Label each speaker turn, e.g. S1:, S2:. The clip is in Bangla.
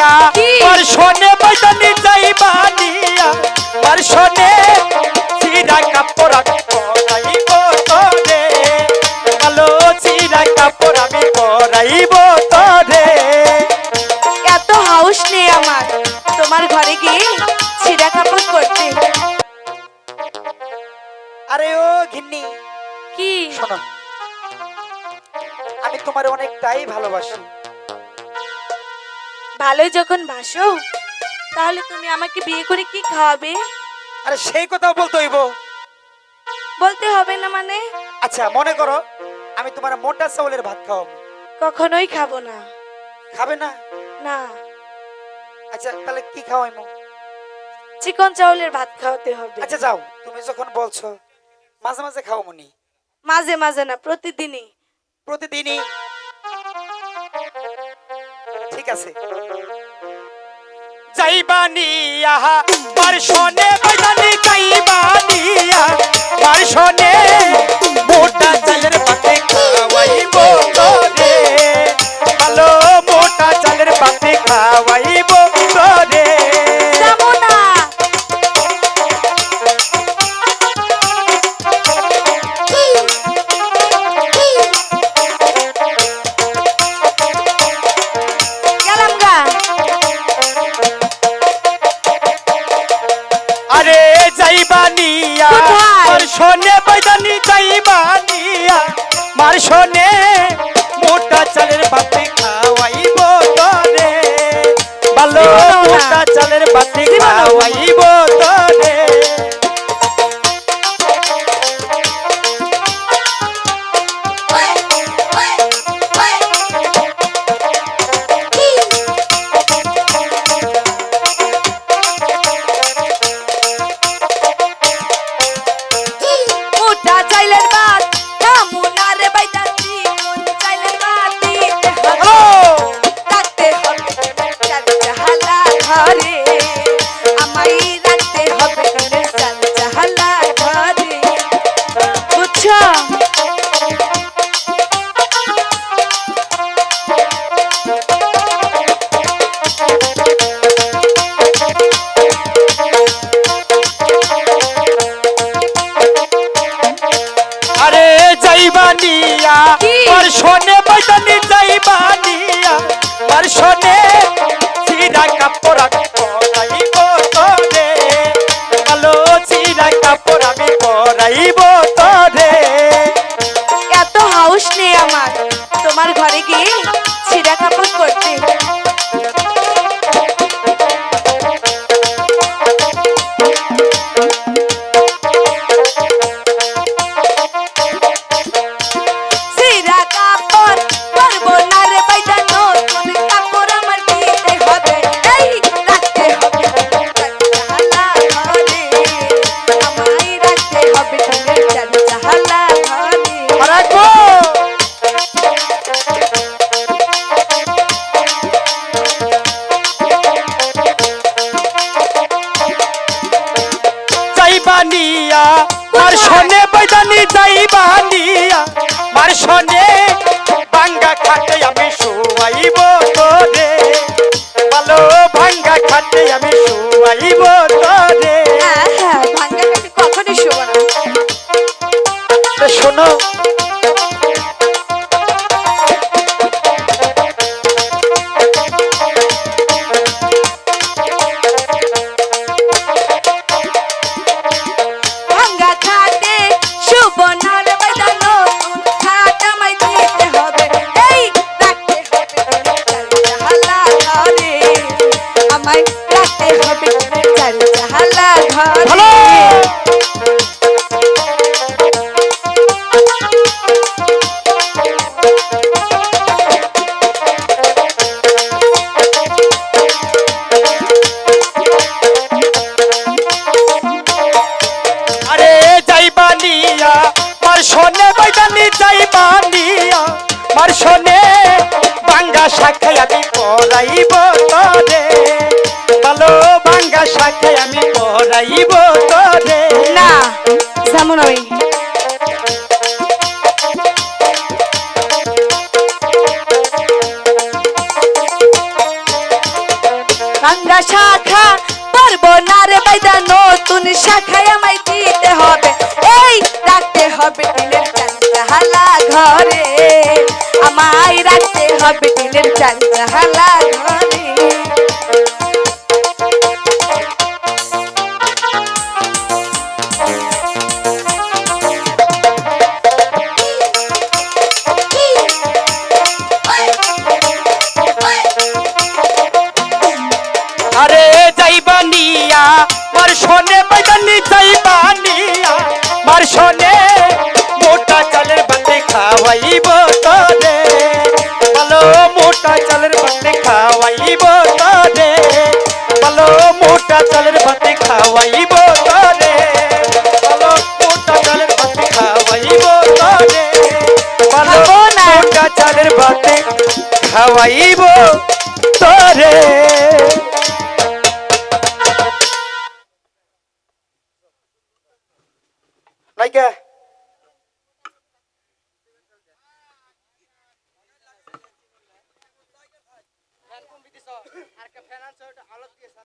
S1: বানিয়া আর শোনে বদনি যাই বানিয়া আর শোনে চিরা কাপড় আমি পরাইব তোরে ভালো চিরা কাপড় আমি পরাইব তোরে।
S2: এত হাউস নেই আমার তোমার ঘরে গিয়ে ছিঁড়া কাপড় করতে।
S1: আরে ও ঘিন্নি
S2: কি
S1: শোনো, আমি তোমার অনেকটাই ভালোবাসি।
S2: ভালোই যখন বাসো তাহলে তুমি আমাকে বিয়ে করে কি খাওয়াবে?
S1: আরে সেই কথা বলতে হইব।
S2: বলতে হবে না মানে?
S1: আচ্ছা মনে করো আমি তোমার মোটা চাউলের ভাত খাওয়াবো।
S2: কখনোই খাবো না।
S1: খাবে না?
S2: না,
S1: আচ্ছা তাহলে কি খাওয়াইমো?
S2: চিকন চাউলের ভাত খাওয়াতে হবে।
S1: আচ্ছা যাও, তুমি যখন বলছো মাঝে মাঝে খাও মনি।
S2: মাঝে মাঝে না, প্রতিদিনই।
S1: প্রতিদিনই? ঠিক আছে। যাইবানিয়া মারশনে বদনি যাইবানিয়া মারশনে মোটা চালের পাতে খাওয়াইব তোরে ভালো মোটা চালের পাতে খাওয়াইব তোরে।
S2: যাবো না। গেলাম গা।
S1: আরে যাইবানিয়া
S2: কোথায়?
S1: মারশনে বদনি যাইবানিয়া মারশনে মোটা চালের পাতে খাওয়াইব তোরে ভালো মোটা চালের পাতে খাওয়াইব তোরে।
S2: মোটা চাইলের ভাত খামু না রে বাইদা, চিকন চাইলের ভাত দিতে হবে। রাখতে হবে চাল চাহালা ঘরে, আমায় রাখতে হবে চাল চাহালা ঘরে। বুঝছো?
S1: আরে যাইবানিয়া
S2: কি?
S1: মারশনে বদনি যাইবানিয়া মারশনে চিরা কাপড় আমি পরাইব তোরে ভালো চিরা কাপড় আমি পরাইব তোরে।
S2: এত হাউস নেই আমার তোমার ঘরে গিয়ে ছিঁড়া কাপড় করতে। ছিঁড়া কাপড় করবো না রে বাইদা, নতুন কাপড় আমার দিতে হবে। এই রাখতে হবে চাল চাহালা ঘরে, আমায় রাখতে হবে চাল চাহালা ঘরে।
S1: রাখবো যাইবানিয়া মারশনে বদনি যাইবানিয়া মারশনে ভাঙ্গা খাটে আমি শুয়াইব তোরে ভালো ভাঙ্গা খাটে আমি শুয়াইব তোরে।
S2: হ্যাঁ হ্যাঁ, ভাঙ্গা কাটে কখনই শোবো না।
S1: তো শোনো
S2: ভাঙ্গা খাটে শোবো না রে বাইদা, নতুন খাট আমায় দিতে হবে। এই রাখতে হবে চাল চাহালা ঘরে, আমায় রাখতে হবে চাল চাহালা
S1: ভালো।
S2: ঘরে।
S1: আরে যাইবানিয়া মারশনে বদনি যাইবানিয়া মারশনে ভাঙ্গা শাখায় আমি পরাইব তোরে ভালো ভাঙ্গা শাখায় আমি পরাইব তোরে।
S2: না, যেমন ওই শাখা পারবো না রে বাইদা নতুন শাখায় আমায় দিতে হবে এই রাখতে হবে টিনের চালা ঘরে আমায় রাখতে হবে টিনের চালা ঘরে
S3: আরে যাইবানিয়া মার শোনে বাইদানি যাইবানিয়া মার শোনে মোটা চালের ভাতে খাওয়াইব তোরে বলো মোটা চালের ভাতে খাওয়াইব তোরে বলো মোটা চালের ভাতে খাওয়াইব তোরে বলো মোটা চালের ভাতে খাওয়াইব তোরে বলো মোটা চালের ভাতে খাওয়াইব তোরে
S1: নাইকা